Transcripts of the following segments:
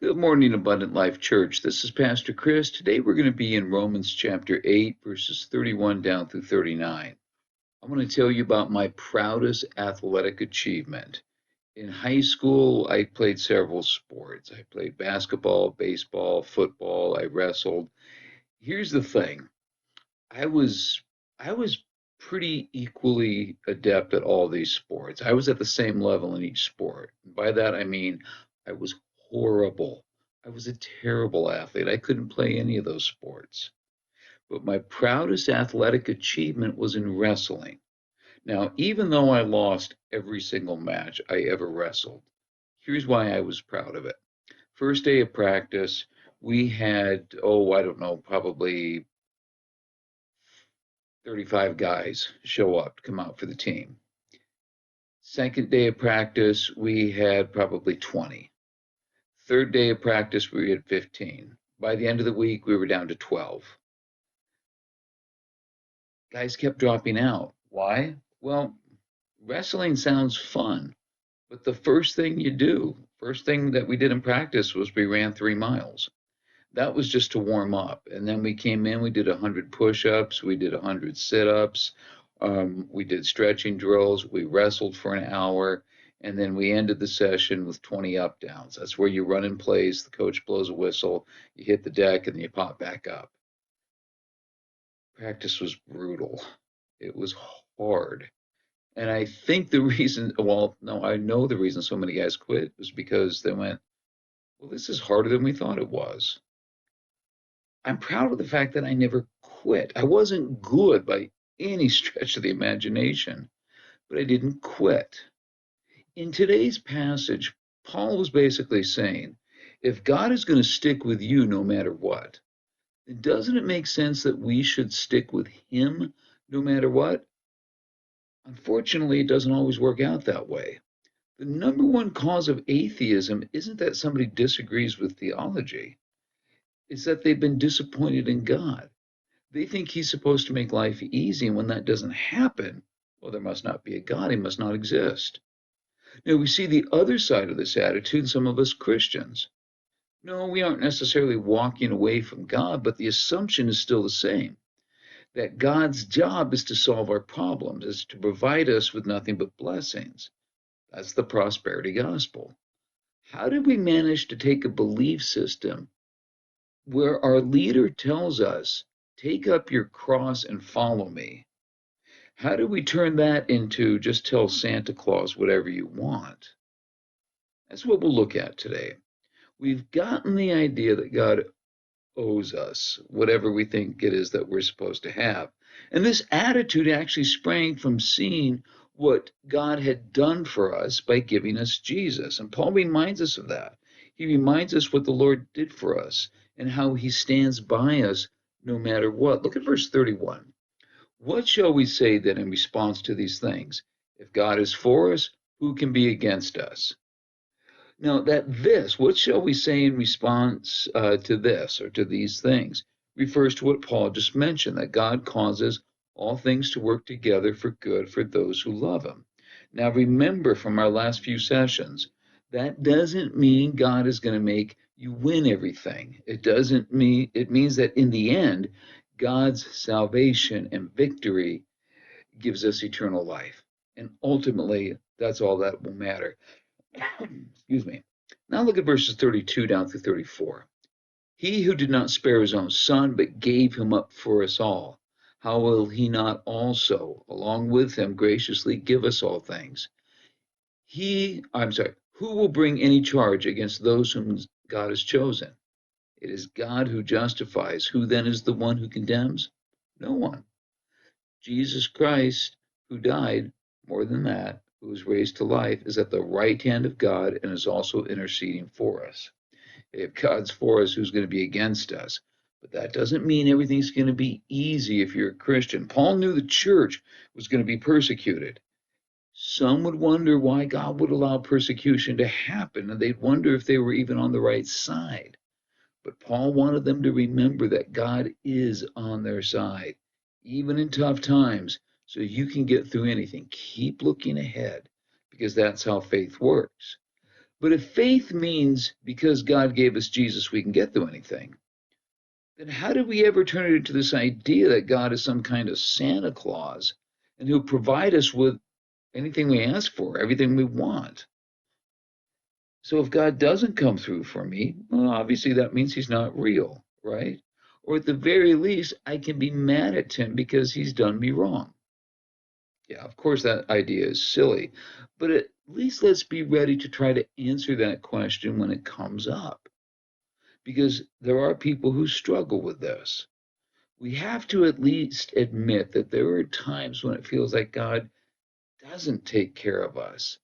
Good morning, Abundant Life Church. This is Pastor Chris. Today we're going to be in Romans chapter 8, verses 31 down through 39. I want to tell you about my proudest athletic achievement. In high school, I played several sports. I played basketball, baseball, football, I wrestled. Here's the thing. I was I was pretty equally adept at all these sports. I was at the same level in each sport. By that I mean I was horrible. I was a terrible athlete. I couldn't play any of those sports. But my proudest athletic achievement was in wrestling. Now, even though I lost every single match I ever wrestled, here's why I was proud of it. First day of practice, we had, I don't know, probably 35 guys show up to come out for the team. Second day of practice, we had probably 20. Third day of practice, we had 15. By the end of the week, we were down to 12. Guys kept dropping out. Why? Well, wrestling sounds fun, but the first thing that we did in practice was we ran 3 miles. That was just to warm up. And then we came in, we did 100 push-ups, we did 100 sit-ups, we did stretching drills, we wrestled for an hour, and then we ended the session with 20 up downs. That's where you run in place, the coach blows a whistle, you hit the deck, and then you pop back up. Practice was brutal. It was hard. And I think the reason, well, no, I know the reason so many guys quit was because they went, well, this is harder than we thought it was. I'm proud of the fact that I never quit. I wasn't good by any stretch of the imagination, but I didn't quit. In today's passage, Paul was basically saying, if God is going to stick with you no matter what, then doesn't it make sense that we should stick with him no matter what? Unfortunately, it doesn't always work out that way. The number one cause of atheism isn't that somebody disagrees with theology. Is that they've been disappointed in God. They think he's supposed to make life easy, and when that doesn't happen, well, there must not be a God. He must not exist. Now, we see the other side of this attitude in some of us Christians. No, we aren't necessarily walking away from God, but the assumption is still the same, that God's job is to solve our problems, is to provide us with nothing but blessings. That's the prosperity gospel. How did we manage to take a belief system where our leader tells us, take up your cross and follow me? How do we turn that into just tell Santa Claus whatever you want? That's what we'll look at today. We've gotten the idea that God owes us whatever we think it is that we're supposed to have. And this attitude actually sprang from seeing what God had done for us by giving us Jesus. And Paul reminds us of that. He reminds us what the Lord did for us and how he stands by us no matter what. Look at verse 31. What shall we say then in response to these things? If God is for us, who can be against us? Now, what shall we say in response to this or to these things, refers to what Paul just mentioned, that God causes all things to work together for good for those who love him. Now, remember from our last few sessions, that doesn't mean God is going to make you win everything. It means that in the end, God's salvation and victory gives us eternal life. And ultimately, that's all that will matter. Excuse me. Now look at verses 32 down through 34. He who did not spare his own son, but gave him up for us all, how will he not also, along with him, graciously give us all things? Who will bring any charge against those whom God has chosen? It is God who justifies. Who then is the one who condemns? No one. Jesus Christ, who died, more than that, who was raised to life, is at the right hand of God and is also interceding for us. If God's for us, who's going to be against us? But that doesn't mean everything's going to be easy if you're a Christian. Paul knew the church was going to be persecuted. Some would wonder why God would allow persecution to happen, and they'd wonder if they were even on the right side. But Paul wanted them to remember that God is on their side, even in tough times, so you can get through anything. Keep looking ahead, because that's how faith works. But if faith means because God gave us Jesus, we can get through anything, then how did we ever turn it into this idea that God is some kind of Santa Claus and he'll provide us with anything we ask for, everything we want? So if God doesn't come through for me, well, obviously that means he's not real, right? Or at the very least, I can be mad at him because he's done me wrong. Yeah, of course, that idea is silly, but at least let's be ready to try to answer that question when it comes up, because there are people who struggle with this. We have to at least admit that there are times when it feels like God doesn't take care of us.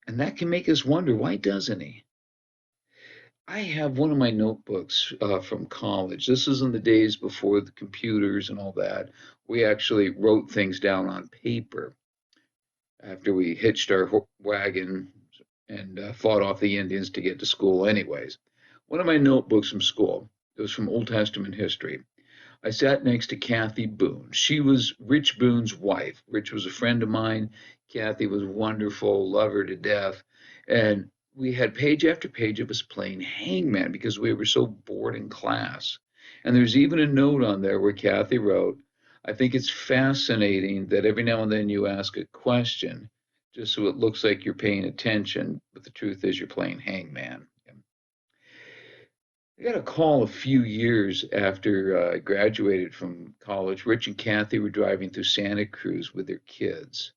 And that can make us wonder, why doesn't he? I have one of my notebooks from college. This is in the days before the computers and all that. We actually wrote things down on paper after we hitched our wagon and fought off the Indians to get to school, anyways. One of my notebooks from school, it was from Old Testament history. I sat next to Kathy Boone. She was Rich Boone's wife. Rich was a friend of mine. Kathy was wonderful, love her to death. And we had page after page of us playing hangman because we were so bored in class. And there's even a note on there where Kathy wrote, I think it's fascinating that every now and then you ask a question just so it looks like you're paying attention, but the truth is you're playing hangman. I got a call a few years after I graduated from college. Rich and Kathy were driving through Santa Cruz with their kids,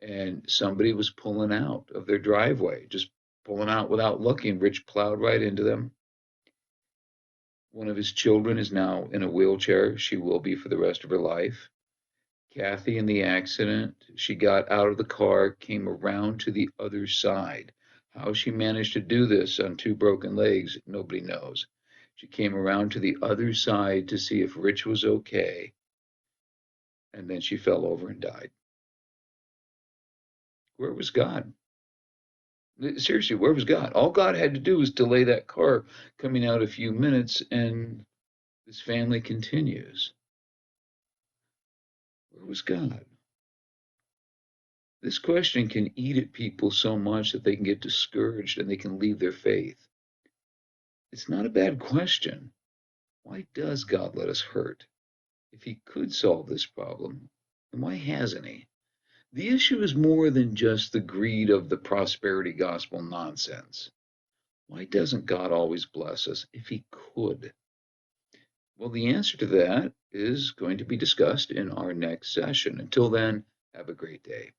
and somebody was pulling out of their driveway, just pulling out without looking. Rich plowed right into them. One of his children is now in a wheelchair. She will be for the rest of her life. Kathy, in the accident, she got out of the car, came around to the other side. How she managed to do this on two broken legs, nobody knows. She came around to the other side to see if Rich was okay, and then she fell over and died. Where was God? Seriously, where was God? All God had to do was delay that car coming out a few minutes, and this family continues. Where was God? This question can eat at people so much that they can get discouraged and they can leave their faith. It's not a bad question. Why does God let us hurt? If he could solve this problem, then why hasn't he? The issue is more than just the greed of the prosperity gospel nonsense. Why doesn't God always bless us if he could? Well, the answer to that is going to be discussed in our next session. Until then, have a great day.